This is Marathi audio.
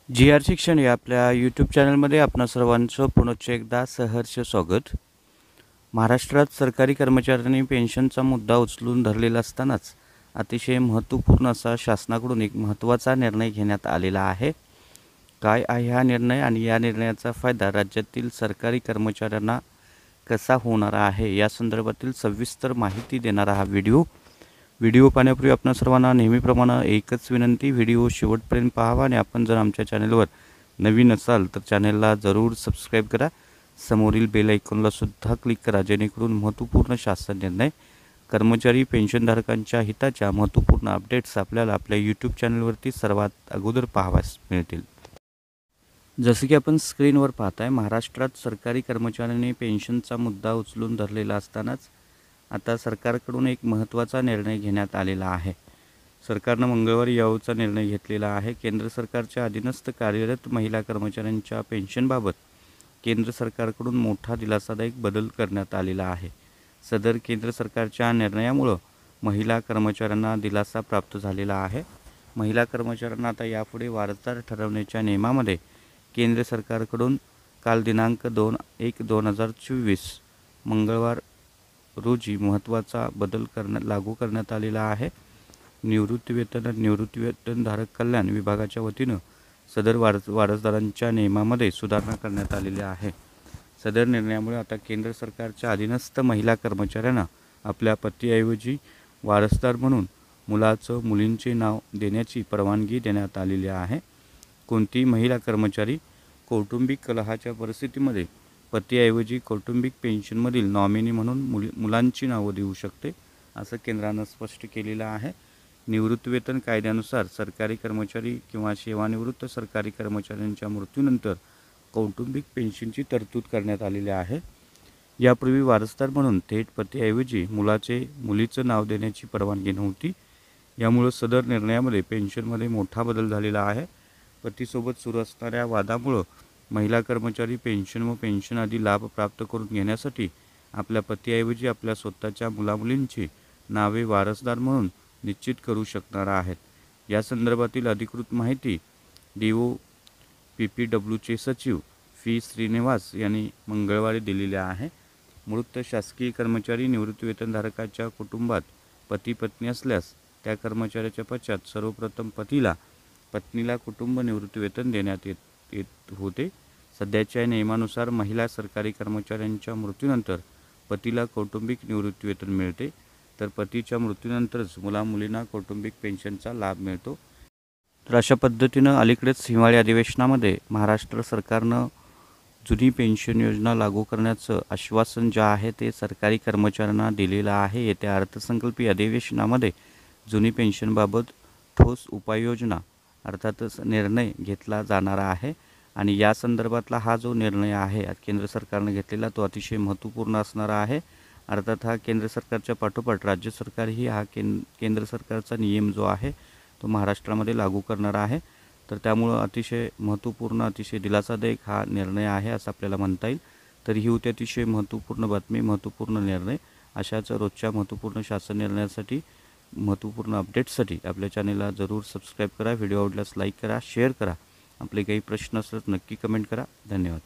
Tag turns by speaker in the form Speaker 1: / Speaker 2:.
Speaker 1: जी आर शिक्षण या आपल्या यूट्यूब चॅनलमध्ये आपणा सर्वांचं पुनश्च एकदा सहर्ष स्वागत। महाराष्ट्रात सरकारी कर्मचाऱ्यांनी पेन्शनचा मुद्दा उचलून धरलेला असतानाच अतिशय महत्त्वपूर्ण असा शासनाकडून एक महत्त्वाचा निर्णय घेण्यात आलेला आहे। काय आहे हा निर्णय आणि या निर्णयाचा फायदा राज्यातील सरकारी कर्मचाऱ्यांना कसा होणार आहे या संदर्भातील सविस्तर माहिती देणारा हा व्हिडिओ पाहण्यापूर्वी आपणा सर्वांना नेहमीप्रमाणे एकच विनंती, व्हिडिओ शेवटपर्यंत पाहावा आणि आपण जर आमच्या चॅनलवर नवीन असाल तर चॅनलला जरूर सबस्क्राईब करा। समोरील बेल आयकॉनला सुद्धा क्लिक करा जेणेकरून महत्त्वपूर्ण शासन निर्णय, कर्मचारी पेन्शनधारकांच्या हिताच्या महत्त्वपूर्ण अपडेट्स आपल्याला आपल्या यूट्यूब चॅनलवरती सर्वात अगोदर पाहावयास मिळतील। जसे की आपण स्क्रीनवर पाहताय, महाराष्ट्रात सरकारी कर्मचाऱ्यांनी पेन्शनचा मुद्दा उचलून धरलेला असतानाच आता सरकारकडून एक महत्त्वाचा निर्णय घेण्यात आलेला आहे। सरकारनं मंगळवारी याबाबतचा निर्णय घेतलेला आहे। केंद्र सरकारच्या अधीनस्थ कार्यरत महिला कर्मचाऱ्यांच्या पेन्शनबाबत केंद्र सरकारकडून मोठा दिलासादायक बदल करण्यात आलेला आहे। सदर केंद्र सरकारच्या निर्णयामुळे महिला कर्मचाऱ्यांना दिलासा प्राप्त झालेला आहे। महिला कर्मचाऱ्यांना आता यापुढे वारसदार ठरवण्याच्या नियमामध्ये केंद्र सरकारकडून काल दिनांक 2/1/2024 मंगळवार रोजी महत्त्वाचा बदल लागू करण्यात आलेला आहे। निवृत्तीवेतनधारक कल्याण विभागाच्या वतीनं सदर वारसदारांच्या नियमामध्ये सुधारणा करण्यात आलेली आहे। सदर निर्णयामुळे आता केंद्र सरकारच्या अधीनस्थ महिला कर्मचाऱ्यांना आपल्या पतीऐवजी वारसदार म्हणून मुलाचं मुलींचे नाव देण्याची परवानगी देण्यात आलेली आहे। कोणतीही महिला कर्मचारी कौटुंबिक कलहाच्या परिस्थितीमध्ये पतीऐवजी कौटुंबिक पेन्शनमधील नॉमिनी म्हणून मुलांची नावं देऊ शकते, असं केंद्रानं स्पष्ट केलेलं आहे। निवृत्तीवेतन कायद्यानुसार सरकारी कर्मचारी किंवा सेवानिवृत्त सरकारी कर्मचाऱ्यांच्या मृत्यूनंतर कौटुंबिक पेन्शनची तरतूद करण्यात आलेली आहे। यापूर्वी वारसदार म्हणून थेट पतीऐवजी मुलीचं नाव देण्याची परवानगी नव्हती। यामुळे सदर निर्णयामध्ये पेन्शनमध्ये मोठा बदल झालेला आहे। पतीसोबत सुरू असणाऱ्या वादामुळे महिला कर्मचारी पेन्शन व पेन्शन आदी लाभ प्राप्त करून घेण्यासाठी आपल्या पतीऐवजी आपल्या स्वतःच्या मुलामुलींची नावे वारसदार म्हणून निश्चित करू शकणार आहेत। या संदर्भातील अधिकृत माहिती DOPPWचे सचिव फी श्रीनिवास यांनी मंगळवारी दिलेली आहे। मृत शासकीय कर्मचारी निवृत्तीवेतनधारकाच्या कुटुंबात पती पत्नी असल्यास त्या कर्मचाऱ्याच्या पश्चात सर्वप्रथम पत्नीला कुटुंब निवृत्तीवेतन देण्यात येत होते। सध्याच्या नियमानुसार महिला सरकारी कर्मचाऱ्यांच्या मृत्यूनंतर पतीला कौटुंबिक निवृत्तीवेतन मिळते, तर पतीच्या मृत्यूनंतरच मुलींना कौटुंबिक पेन्शनचा लाभ मिळतो। तर अशा पद्धतीनं अलीकडेच हिवाळी अधिवेशनामध्ये महाराष्ट्र सरकारनं जुनी पेन्शन योजना लागू करण्याचं आश्वासन जे आहे ते सरकारी कर्मचाऱ्यांना दिलेलं आहे। येत्या अर्थसंकल्पीय अधिवेशनामध्ये जुनी पेन्शनबाबत ठोस उपाययोजना अर्थातच निर्णय घेतला जाणार आहे आणि या संदर्भातला हा जो निर्णय आहे केंद्र सरकारने घेतलेला तो अतिशय महत्त्वपूर्ण असणार आहे। अर्थात हा केंद्र सरकारच्या पाठोपाठ राज्य सरकारही हा केंद्र सरकारचा नियम जो आहे तो महाराष्ट्रामध्ये लागू करणार आहे। तर त्यामुळं अतिशय महत्त्वपूर्ण, अतिशय दिलासादायक हा निर्णय आहे असं आपल्याला म्हणता येईल। तर ही होती अतिशय महत्त्वपूर्ण बातमी, महत्त्वपूर्ण निर्णय। अशाच रोजच्या महत्त्वपूर्ण शासन निर्णयासाठी, महत्त्वपूर्ण अपडेट्ससाठी आपल्या चॅनलला जरूर सबस्क्राईब करा। व्हिडिओ आवडल्यास लाईक करा, शेअर करा। आपले काही प्रश्न असल्यास नक्की कमेंट करा। धन्यवाद।